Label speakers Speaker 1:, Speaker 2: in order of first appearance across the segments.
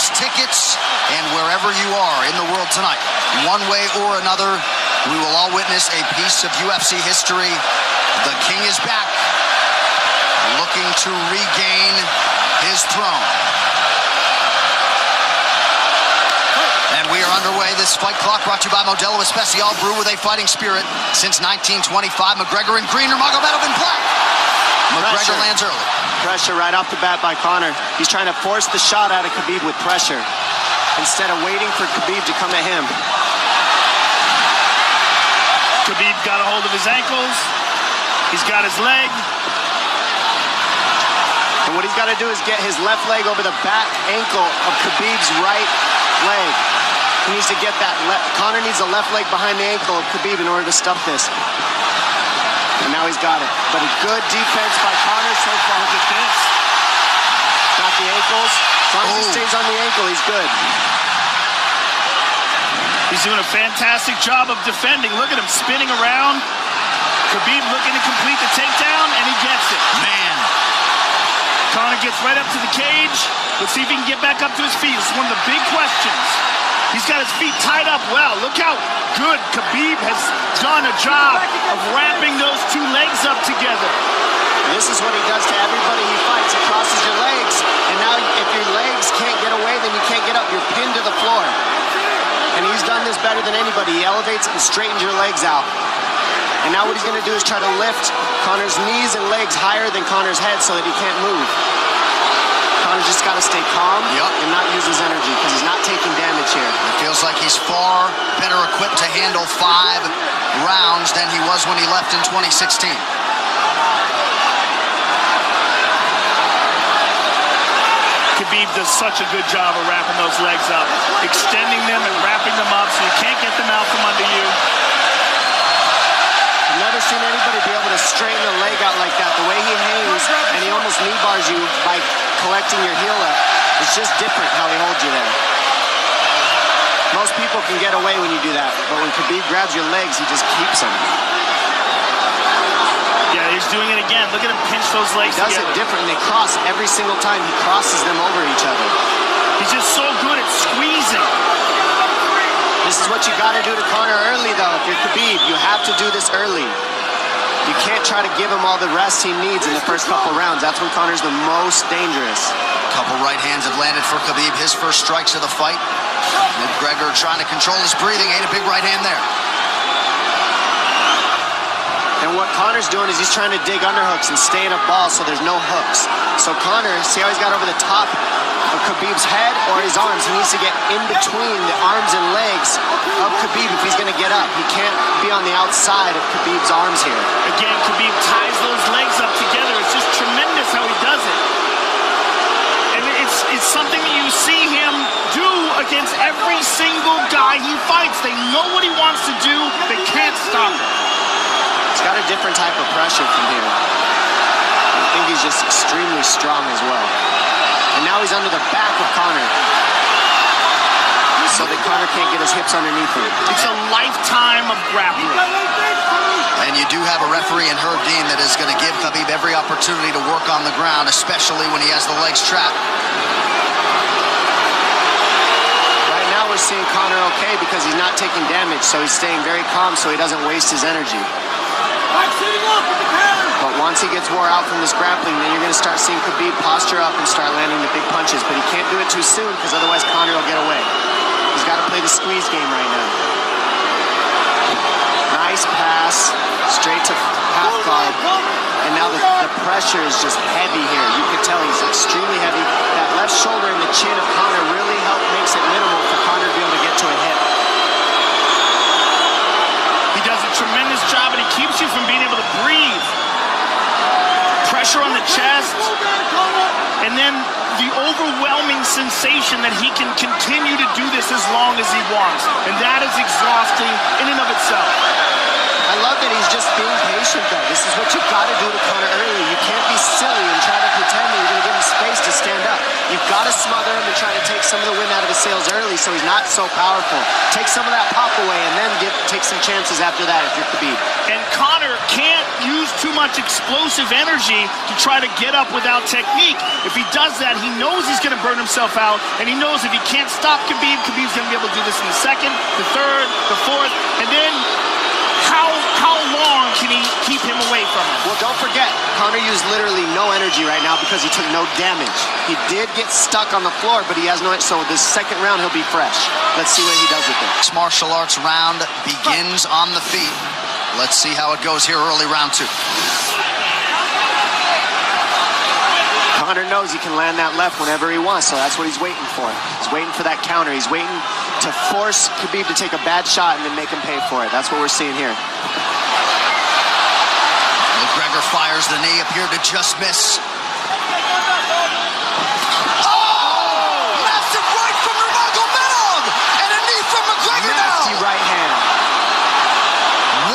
Speaker 1: books, tickets, and wherever you are in the world tonight, one way or another, we will all witness a piece of UFC history. The King is back, looking to regain his throne. And we are underway. This Fight Clock brought to you by Modelo Especial, brew with a fighting spirit since 1925. McGregor in green, Nurmagomedov in black. McGregor lands early.
Speaker 2: Pressure right off the bat by Conor. He's trying to force the shot out of Khabib with pressure instead of waiting for Khabib to come at him.
Speaker 3: Khabib got a hold of his ankles. He's got his leg.
Speaker 2: And what he's got to do is get his left leg over the back ankle of Khabib's right leg. He needs to get that Conor needs the left leg behind the ankle of Khabib in order to stop this. And now he's got it. But a good defense by Conor so far. Defense. Got the ankles. As long as he stays on the ankle, he's good.
Speaker 3: He's doing a fantastic job of defending. Look at him spinning around. Khabib looking to complete the takedown, and he gets it.
Speaker 1: Man.
Speaker 3: Conor gets right up to the cage. Let's see if he can get back up to his feet. It's one of the big questions. He's got his feet tied up well. Look how good Khabib has done a job of wrapping those two legs up together.
Speaker 2: This is what he does to everybody he fights. He crosses your legs, and now if your legs can't get away, then you can't get up. You're pinned to the floor. And he's done this better than anybody. He elevates and straightens your legs out. And now what he's going to do is try to lift Conor's knees and legs higher than Conor's head so that he can't move. Conor's just got to stay calm and not use his energy because he's not taking damage here.
Speaker 1: It feels like he's far better equipped to handle 5 rounds than he was when he left in 2016.
Speaker 3: Khabib does such a good job of wrapping those legs up, extending them and wrapping them up so you can't get them out from under you.
Speaker 2: I've never seen anybody be able to straighten a leg out like that. The way he hangs and he almost knee bars you by collecting your heel up. It's just different how he holds you there. Most people can get away when you do that, but when Khabib grabs your legs, he just keeps them.
Speaker 3: Yeah, he's doing it again. Look at him pinch those legs
Speaker 2: together. He does it different. They cross every single time. He crosses them over each other.
Speaker 3: He's just so good at squeezing.
Speaker 2: This is what you got to do to Conor early, though. If you're Khabib, you have to do this early. You can't try to give him all the rest he needs in the first couple rounds. That's when Conor's the most dangerous.
Speaker 1: Couple right hands have landed for Khabib. His first strikes of the fight. McGregor trying to control his breathing. Ain't a big right hand there.
Speaker 2: And what Conor's doing is he's trying to dig underhooks and stay in a ball so there's no hooks. So Conor, see how he's got over the top of Khabib's head or his arms? He needs to get in between the arms and legs of Khabib if he's going to get up. He can't be on the outside of Khabib's arms here.
Speaker 3: Again, Khabib ties those legs up together. It's just tremendous how he does it. And it's something that you see him do against every single guy he fights. They know what he wants to do. They can't stop him.
Speaker 2: He's got a different type of pressure from here. I think he's just extremely strong as well. And now he's under the back of Conor. So that Conor can't get his hips underneath him.
Speaker 3: It's a lifetime of grappling.
Speaker 1: And you do have a referee in Herb Dean that is going to give Khabib every opportunity to work on the ground, especially when he has the legs trapped.
Speaker 2: Right now we're seeing Conor okay because he's not taking damage, so he's staying very calm so he doesn't waste his energy. But once he gets wore out from this grappling, then you're going to start seeing Khabib posture up and start landing the big punches. But he can't do it too soon because otherwise Conor will get away. He's got to play the squeeze game right now. Nice pass, straight to half guard. And now the pressure is just heavy here. You can tell he's extremely heavy. That left shoulder and the chin of Conor really makes it minimal for Conor to be able to get to a hit.
Speaker 3: He does a tremendous job, and he keeps you from being able to breathe. Pressure on the chest, and then the overwhelming sensation that he can continue to do this as long as he wants. And that is exhausting in and of itself.
Speaker 2: I love that he's just being patient, though. This is what you've got to do to Conor early. You can't be silly and try to pretend that you're going to give him space to stand up. You've got to smother him and try to take some of the wind out of his sails early, so he's not so powerful. Take some of that pop away and then take some chances after that if you're Khabib.
Speaker 3: And Conor can't use too much explosive energy to try to get up without technique. If he does that, he knows he's going to burn himself out, and he knows if he can't stop Khabib, Khabib's going to be able to do this in the second, the third, the fourth, and then how long can he keep him away from him?
Speaker 2: Well, don't forget, Conor used literally no energy right now because he took no damage. He did get stuck on the floor, but he has no, so this second round he'll be fresh. Let's see what he does with it.
Speaker 1: This martial arts round begins on the feet. Let's see how it goes here early round 2.
Speaker 2: Conor knows he can land that left whenever he wants, so that's what he's waiting for. He's waiting for that counter. He's waiting to force Khabib to take a bad shot and then make him pay for it. That's what we're seeing here.
Speaker 1: McGregor fires the knee, appeared to just miss. Massive right from Nurmagomedov! And a knee from McGregor now!
Speaker 2: Nasty right hand.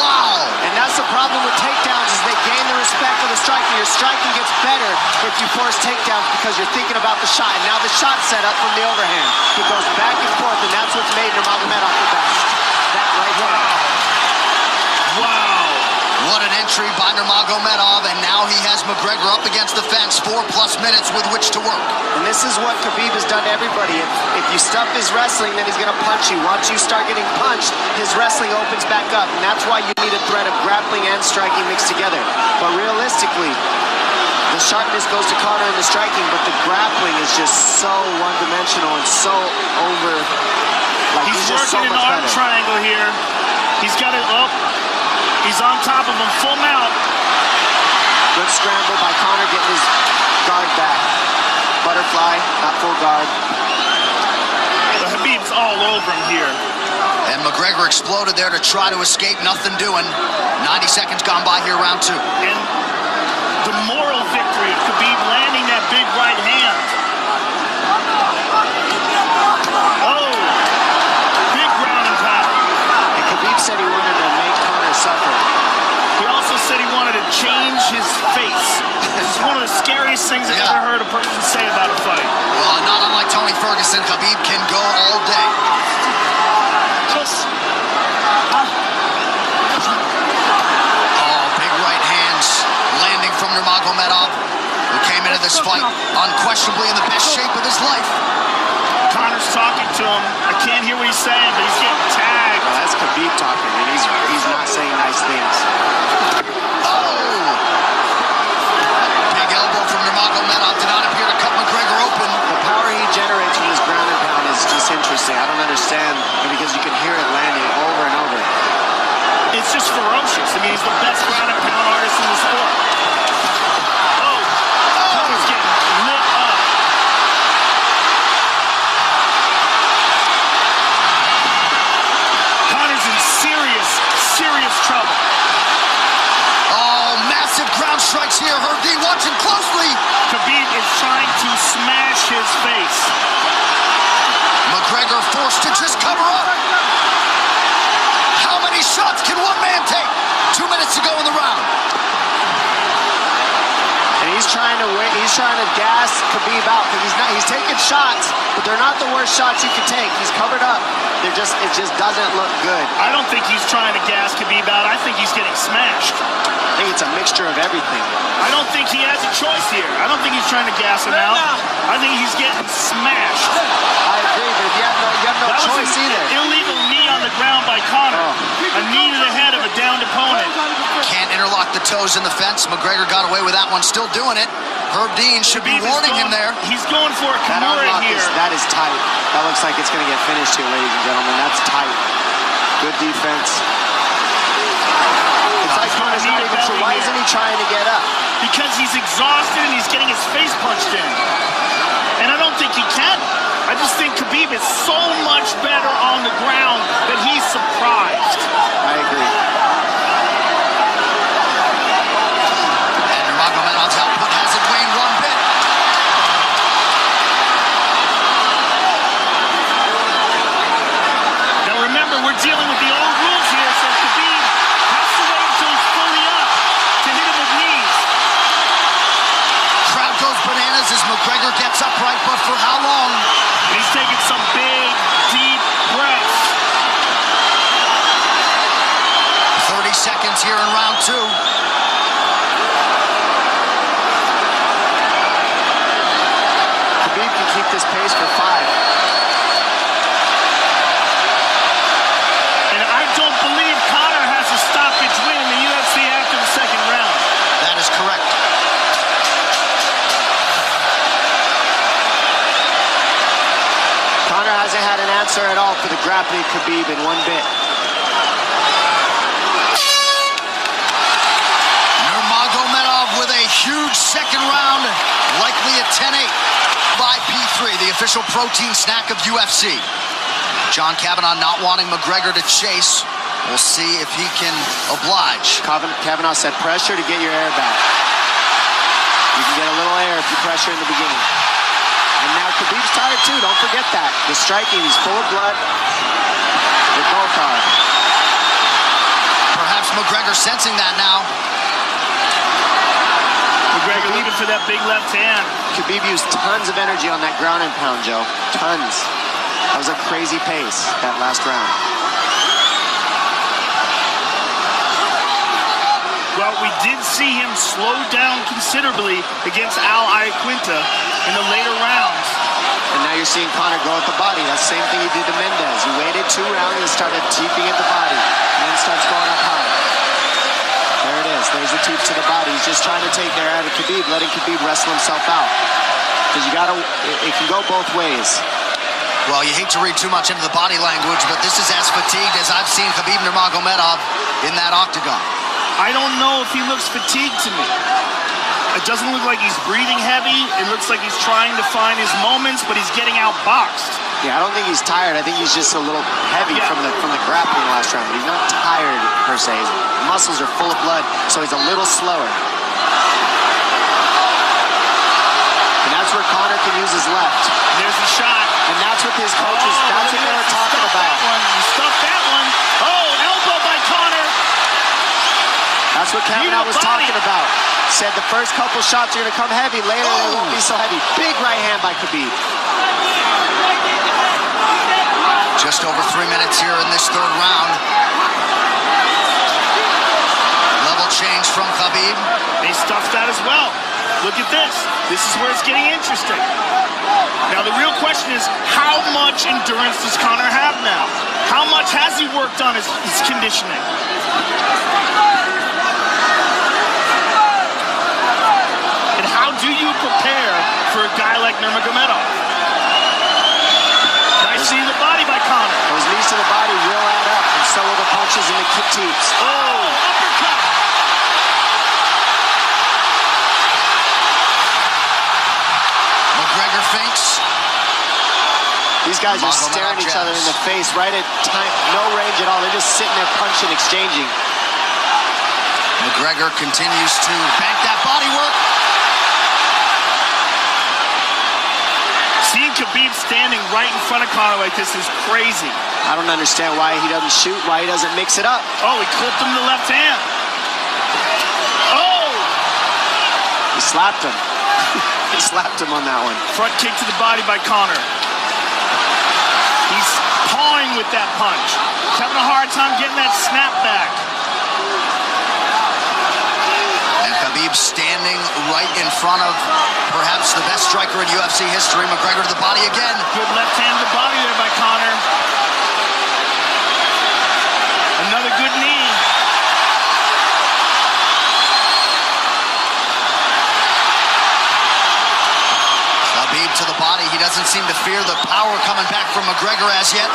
Speaker 1: Wow!
Speaker 2: And that's the problem with takedowns is they gain the respect of the striker. Your striking gets better if you force takedowns because you're thinking about the shot. And now the shot set up from the overhand. He goes back and forth, and that's what's made Nurmagomedov the best. That right hand.
Speaker 3: Wow.
Speaker 1: What an entry by Nurmagomedov, and now he has McGregor up against the fence, 4+ minutes with which to work.
Speaker 2: And this is what Khabib has done to everybody. If you stuff his wrestling, then he's going to punch you. Once you start getting punched, his wrestling opens back up, and that's why you need a threat of grappling and striking mixed together. But realistically, the sharpness goes to Conor in the striking, but the grappling is just so one-dimensional and so over. Like
Speaker 3: He's
Speaker 2: just
Speaker 3: working
Speaker 2: so
Speaker 3: an
Speaker 2: much
Speaker 3: arm
Speaker 2: better.
Speaker 3: triangle here. He's got it up. He's on top of him, full mount.
Speaker 2: Good scramble by Conor, getting his guard back. Butterfly, not full guard.
Speaker 3: But Khabib's all over him here.
Speaker 1: And McGregor exploded there to try to escape, nothing doing. 90 seconds gone by here, round 2.
Speaker 3: And the moral victory of Khabib landing that big right hand. Oh, big ground and pound.
Speaker 2: And Khabib said he wanted to make Conor suffer.
Speaker 3: He also said he wanted to change his face. This is one of the scariest things I've ever heard a person say about a fight.
Speaker 1: Well, not unlike Tony Ferguson, Khabib can go all day. Oh, big right hands landing from Nurmagomedov, who came into this fight unquestionably in the best shape of his life.
Speaker 3: Conor's talking to him. I can't hear what he's saying, but he's getting tagged.
Speaker 2: Well, that's Khabib talking, and he's not saying nice things.
Speaker 1: Oh! Big elbow from Nurmagomedov did not appear to cut McGregor open.
Speaker 2: The power he generates from his ground and pound is just interesting. I don't understand, because you can hear it landing over and over.
Speaker 3: It's just ferocious. I mean, he's the best ground and pound artist in the sport. Oh, Conor's getting lit up. Conor's in serious trouble.
Speaker 1: Oh, massive ground strikes here. Herb watching closely.
Speaker 3: Khabib is trying to smash his face.
Speaker 1: McGregor forced to just cover up. How many shots can one man take? 2 minutes to go in the round.
Speaker 2: And he's trying to win. He's trying to gas Khabib out because he's taking shots, but they're not the worst shots he could take. He's covered up. It just doesn't look good.
Speaker 3: I don't think he's trying to gas Khabib out. I think he's getting smashed.
Speaker 2: I think it's a mixture of everything.
Speaker 3: I don't think he has a choice here. I don't think he's trying to gas him out. I think he's getting smashed.
Speaker 2: I agree, but if you have no
Speaker 3: That
Speaker 2: choice
Speaker 3: was an
Speaker 2: either.
Speaker 3: illegal knee on the ground by Conor. A knee to the head of a downed opponent.
Speaker 1: Can't interlock the toes in the fence. McGregor got away with that one, still doing it. Herb Dean should be
Speaker 3: Khabib is
Speaker 1: warning him
Speaker 3: going-
Speaker 1: there.
Speaker 3: He's going for a
Speaker 2: That
Speaker 3: Kimura
Speaker 2: unlock
Speaker 3: here.
Speaker 2: that is tight. That looks like it's going to get finished here, ladies and gentlemen. That's tight. Good defense. It's like Conor's not even sure. Why isn't he trying to get up?
Speaker 3: Because he's exhausted and he's getting his face punched in. And I don't think he can. I just think Khabib is so much better on the ground that he's surprised.
Speaker 2: I agree.
Speaker 1: And Nurmagomedov's output hasn't waned one bit.
Speaker 3: Now remember, we're dealing with the old rules here, so Khabib has to wait until he's fully up to hit him with knees.
Speaker 1: Crowd goes bananas as McGregor gets upright, but for how long?
Speaker 3: And he's taking some big
Speaker 1: seconds here in round 2.
Speaker 2: Khabib can keep this pace for 5.
Speaker 3: And I don't believe Conor has a stoppage win in the UFC after the second round.
Speaker 1: That is correct.
Speaker 2: Conor hasn't had an answer at all for the grappling Khabib in one bit.
Speaker 1: Nurmagomedov with a huge second round, likely a 10-8 by P3, the official protein snack of UFC. John Kavanagh not wanting McGregor to chase. We'll see if he can oblige.
Speaker 2: Kavanagh said pressure to get your air back. You can get a little air if you pressure in the beginning. And now Khabib's tired too, don't forget that. The striking, he's full of blood. They both are.
Speaker 1: Perhaps McGregor sensing that now.
Speaker 3: McGregor looking for that big left hand.
Speaker 2: Khabib used tons of energy on that ground and pound, Joe. Tons. That was a crazy pace, that last round.
Speaker 3: Well, we did see him slow down considerably against Al Iaquinta in the later rounds.
Speaker 2: And now you're seeing Conor go at the body. That's the same thing he did to Mendez. He waited 2 rounds and started teeping at the body. And then starts going up high. There it is. There's the teep to the body. He's just trying to take their out of Khabib, letting Khabib wrestle himself out. Because you gotta, it can go both ways.
Speaker 1: Well, you hate to read too much into the body language, but this is as fatigued as I've seen Khabib Nurmagomedov in that octagon.
Speaker 3: I don't know if he looks fatigued to me. It doesn't look like he's breathing heavy. It looks like he's trying to find his moments, but he's getting outboxed.
Speaker 2: Yeah, I don't think he's tired. I think he's just a little heavy from the grappling last round, but he's not tired per se. His muscles are full of blood, so he's a little slower. And that's where Conor can use his left.
Speaker 3: There's the shot.
Speaker 2: And that's what his coaches, that's what they were talking about.
Speaker 3: He stuffed that one. Oh, elbow by Conor.
Speaker 2: That's what Kavanagh was talking about. Said the first couple shots are going to come heavy. Later, they won't be so heavy. Big right hand by Khabib.
Speaker 1: Just over 3 minutes here in this third round. Level change from Khabib.
Speaker 3: They stuffed that as well. Look at this. This is where it's getting interesting. Now, the real question is, how much endurance does Conor have now? How much has he worked on his conditioning? And how do you prepare for a guy like Nurmagomedov? Nice knee to the body by Conor.
Speaker 2: Those knees to the body will add up, and so will the punches and the kick teeps.
Speaker 3: Oh, uppercut.
Speaker 1: McGregor feints.
Speaker 2: These guys are staring each other in the face right at time, no range at all. They're just sitting there punching, exchanging.
Speaker 1: McGregor continues to bank that body work.
Speaker 3: Seeing Khabib standing right in front of Conor like this is crazy.
Speaker 2: I don't understand why he doesn't shoot, why he doesn't mix it up.
Speaker 3: Oh, he clipped him to the left hand. Oh!
Speaker 2: He slapped him. He slapped him on that one.
Speaker 3: Front kick to the body by Conor. He's pawing with that punch. He's having a hard time getting that snap back.
Speaker 1: And Khabib standing right in front of perhaps the best striker in UFC history. McGregor to the body again.
Speaker 3: Good left hand to the body there by Conor. Another good knee.
Speaker 1: Khabib to the body. He doesn't seem to fear the power coming back from McGregor as yet.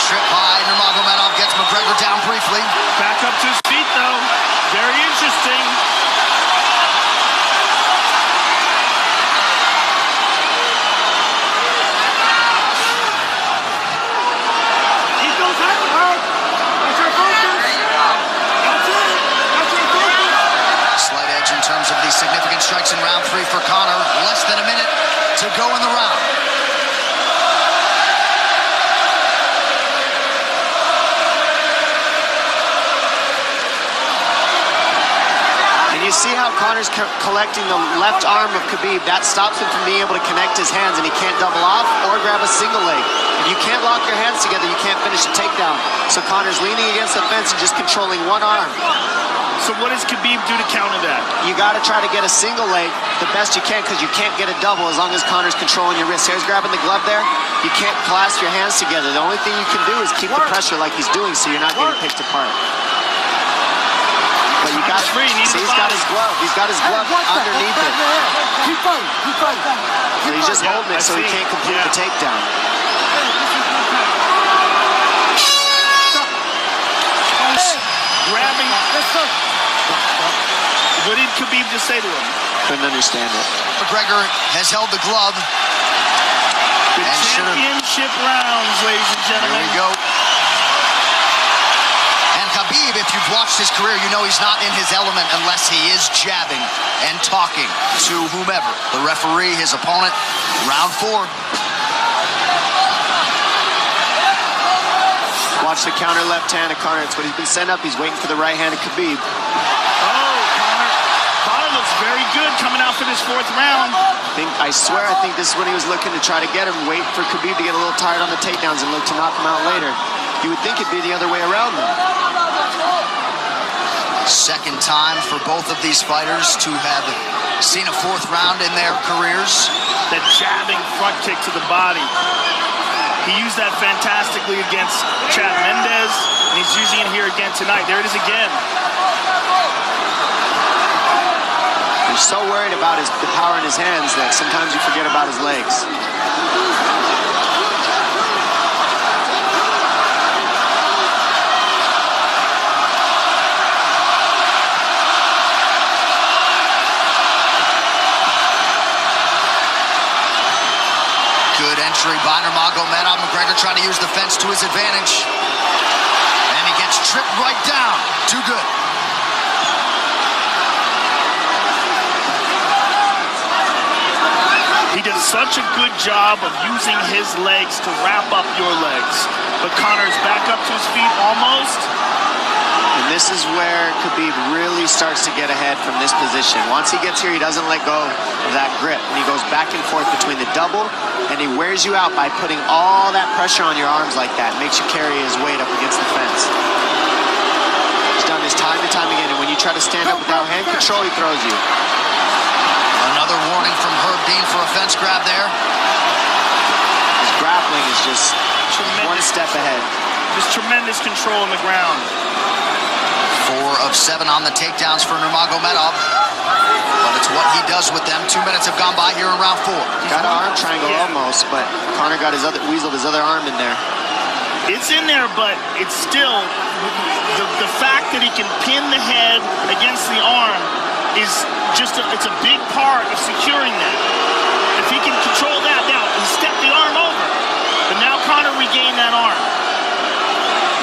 Speaker 1: Trip by Nurmagomedov gets McGregor down briefly.
Speaker 3: Back up to his feet, though. Very interesting.
Speaker 1: Slight edge in terms of the significant strikes in round 3 for Conor. Less than a minute to go in the round.
Speaker 2: And you see how Conor's collecting the left arm of Khabib. That stops him from being able to connect his hands, and he can't double off or grab a single leg. If you can't lock your hands together, you can't finish a takedown. So Conor's leaning against the fence and just controlling one arm.
Speaker 3: So what does Khabib do to counter that?
Speaker 2: You got to try to get a single leg the best you can, because you can't get a double as long as Conor's controlling your wrist. Here's grabbing the glove there. You can't clasp your hands together. The only thing you can do is keep the pressure like he's doing, so you're not getting picked apart. But you got see, he's got his glove. He's got his glove underneath it. So he's just holding it so he can't complete the takedown.
Speaker 3: Grabbing. What did Khabib just say to him?
Speaker 2: Couldn't understand it.
Speaker 1: McGregor has held the glove.
Speaker 3: The championship rounds, ladies and gentlemen.
Speaker 1: There we go. And Khabib, if you've watched his career, you know he's not in his element unless he is jabbing and talking to whomever. The referee, his opponent. Round 4.
Speaker 2: Watch the counter left hand of Conor. It's what he's been set up. He's waiting for the right hand of Khabib.
Speaker 3: Oh, Conor looks very good coming out for this 4th round.
Speaker 2: I swear, I think this is when he was looking to try to get him, wait for Khabib to get a little tired on the takedowns and look to knock him out later. You would think it'd be the other way around, though.
Speaker 1: Second time for both of these fighters to have seen a 4th round in their careers.
Speaker 3: That jabbing front kick to the body. He used that fantastically against Chad Mendes, and he's using it here again tonight. There it is again.
Speaker 2: You're so worried about the power in his hands that sometimes you forget about his legs.
Speaker 1: Good entry by Nurmagomedov. McGregor trying to use the fence to his advantage. And he gets tripped right down. Too good.
Speaker 3: He does such a good job of using his legs to wrap up your legs. But Conor's back up to his feet almost.
Speaker 2: And this is where Khabib really starts to get ahead from this position. Once he gets here, he doesn't let go of that grip. And he goes back and forth between the double, and he wears you out by putting all that pressure on your arms like that. Makes you carry his weight up against the fence. He's done this time and time again. And when you try to stand up without hand control, he throws you.
Speaker 1: Another warning from Herb Dean for a fence grab there.
Speaker 2: His grappling is just one step ahead.
Speaker 3: Just tremendous control on the ground.
Speaker 1: 4 of 7 on the takedowns for Nurmagomedov. But it's what he does with them. 2 minutes have gone by here in round 4.
Speaker 2: Got an arm triangle almost, but Conor got weaseled his other arm in there.
Speaker 3: It's in there, but it's still the fact that he can pin the head against the arm is just it's a big part of securing that. If he can control that, now he stepped the arm over, but now Conor regained that arm.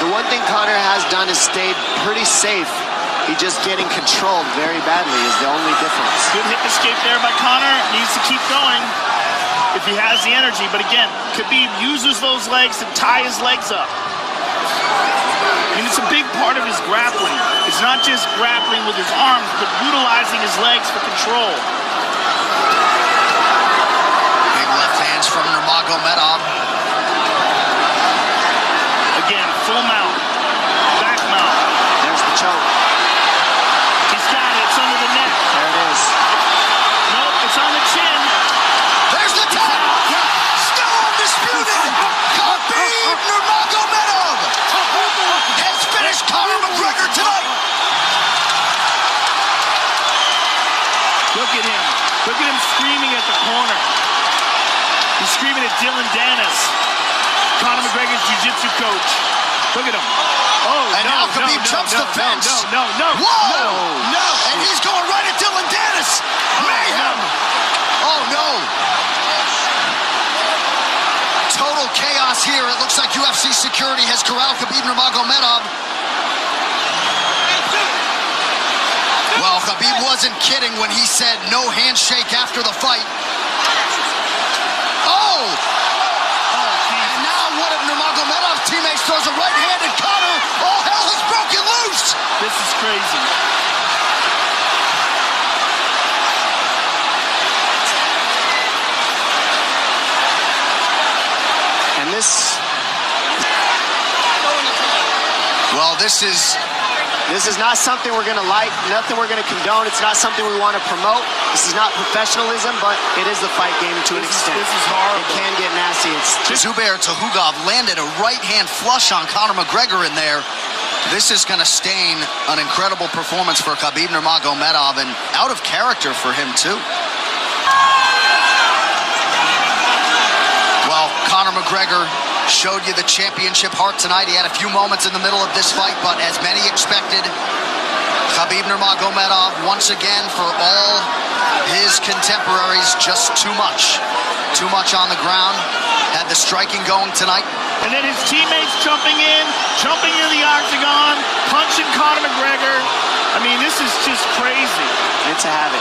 Speaker 2: The one thing Conor has done is stayed pretty safe. He just getting controlled very badly is the only difference.
Speaker 3: Good hip escape there by Conor. Needs to keep going if he has the energy. But again, Khabib uses those legs to tie his legs up. I mean, it's a big part of his grappling. It's not just grappling with his arms, but utilizing his legs for control.
Speaker 1: Big left hands from Nurmagomedov.
Speaker 3: Again, full mount, back mount.
Speaker 2: There's the choke.
Speaker 3: He's got it. It's under the neck.
Speaker 2: There it is.
Speaker 3: Nope, it's on the chin.
Speaker 1: There's the tap. Still undisputed. Khabib Nurmagomedov has finished Conor McGregor tonight.
Speaker 3: Look at him. Look at him screaming at the corner. He's screaming at Dylan Dennis, Conor McGregor's jiu-jitsu coach. Look at him. Oh,
Speaker 1: and now Khabib jumps the fence.
Speaker 3: No.
Speaker 1: Whoa! No! And he's going right at Dylan Dennis. Mayhem! Oh, no. Total chaos here. It looks like UFC security has corralled Khabib Nurmagomedov. Well, Khabib wasn't kidding when he said no handshake after the fight. Oh! And now one of Nurmagomedov's teammates throws a right hand at Conor. All hell has broken loose!
Speaker 3: This is crazy.
Speaker 1: Well, this is
Speaker 2: not something we're going to like, nothing we're going to condone. It's not something we want to promote. This is not professionalism, but it is the fight game to an extent.
Speaker 3: This is horrible.
Speaker 2: It can get nasty. It's just
Speaker 1: Zubair Tukhugov landed a right-hand flush on Conor McGregor in there. This is going to stain an incredible performance for Khabib Nurmagomedov, and out of character for him, too. Well, Conor McGregor showed you the championship heart tonight. He had a few moments in the middle of this fight, but as many expected, Khabib Nurmagomedov, once again, for all his contemporaries, just too much. Too much on the ground. Had the striking going tonight.
Speaker 3: And then his teammates jumping into the octagon, punching Conor McGregor. I mean, this is just crazy.
Speaker 2: it's a habit.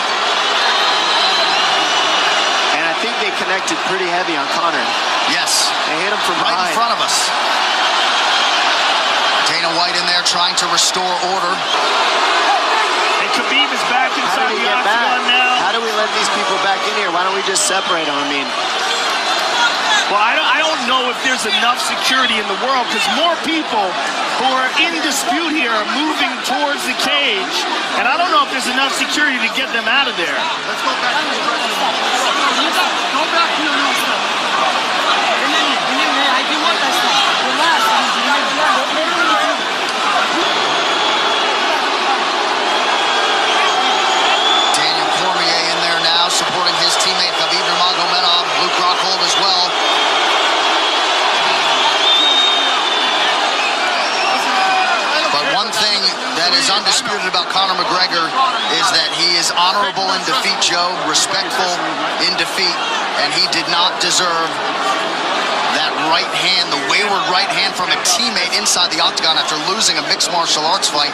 Speaker 2: And I think they connected pretty heavy on Conor.
Speaker 1: Yes.
Speaker 2: They hit him from
Speaker 1: right
Speaker 2: behind.
Speaker 1: in front of us. Dana White in there trying to restore order.
Speaker 3: And Khabib is back inside the octagon now.
Speaker 2: How do we let these people back in here? Why don't we just separate them? I mean,
Speaker 3: well, I don't know if there's enough security in the world, because more people who are in dispute here are moving towards the cage, and I don't know if there's enough security to get them out of there.
Speaker 4: Let's go back to the Go back to your room.
Speaker 1: Daniel Cormier in there now, supporting his teammate Khabib Nurmagomedov. Luke Rockhold as well. But one thing that is undisputed about Conor McGregor is that he is honorable in defeat, Joe, respectful in defeat, and he did not deserve that right hand, the wayward right hand from a teammate inside the octagon after losing a mixed martial arts fight.